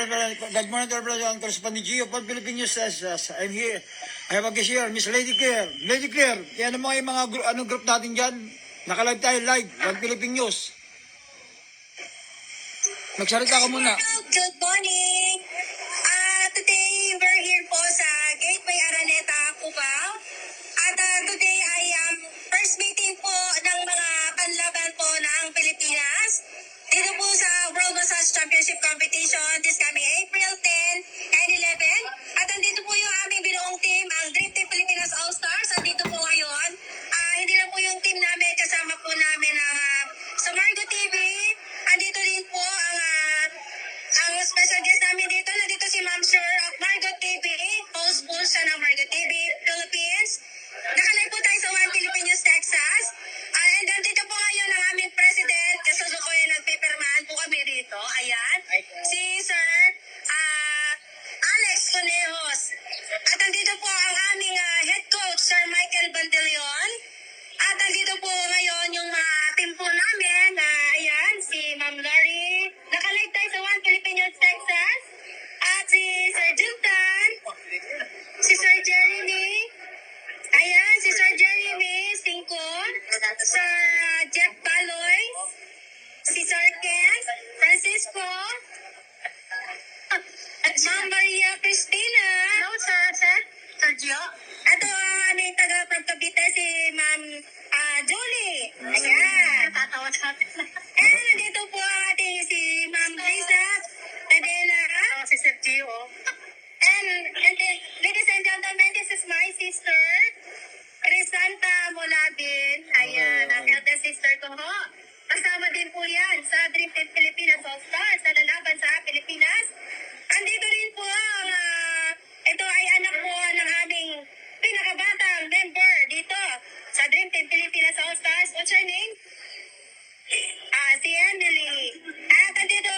Good morning, Corporation Correspondent Gio from Philippine News. I'm here. I have a guest here, Miss Lady Claire. Lady Claire, yan ang mga group natin dyan. Nakalive tayo live from Philippine News. Magsalita ka muna. Good morning. Today we're here po sa Gateway Araneta, Cubao. At today ay first meeting po ng mga panlaban po ng Pilipinas. Dito po sa World Massage Championship Competition this coming April 10 and 11. At andito po yung aming binuong team, ang Dream Team Pilipinas All-Stars. Andito po ngayon. Hindi na po yung team namin, kasama po namin ang sa Margo TV. Andito din po ang special guest namin dito. Nandito si Ma'am Sir of Margo TV. Host po siya ng Margo TV Philippines. Nakalive po tayo sa One Philippines, Texas. And nandito po ngayon ang aming president. Kasalukuyan nagpipirmahan po kami rito. Ayan. Si Sir Alex Conejos. At nandito po ang aming head coach, Sir Michael Bandeleon. At nandito po ngayon yung team po namin. Ayan, si Ma'am Lori. Nakalive tayo sa One Philippines, Texas. At si Sir Juntan. Si Sir Jeremy. Ayan, si Sir Jeremy Cinco. Sir Jeff Baloy. Si Sir Ken Francisco. At Ma'am Maria Cristina. Hello, Sir Sergio. At aming taga from Cavite si Ma'am Julie. Ayan. Tatawa sa atin. And nandito po ang ating si Ma'am Lisa. And then, si Sergio. And then, ladies and gentlemen, this is my sister, Crisanta Molabin. Ayan, ang eldest sister ko ho. Kasama din po yan sa Dream Team Pilipinas All-Stars na lalaban sa Pilipinas. Andito rin po ang, ito ay anak po ng aming pinakabatang member dito sa Dream Team Pilipinas All-Stars. What's your name? Si Emily. At andito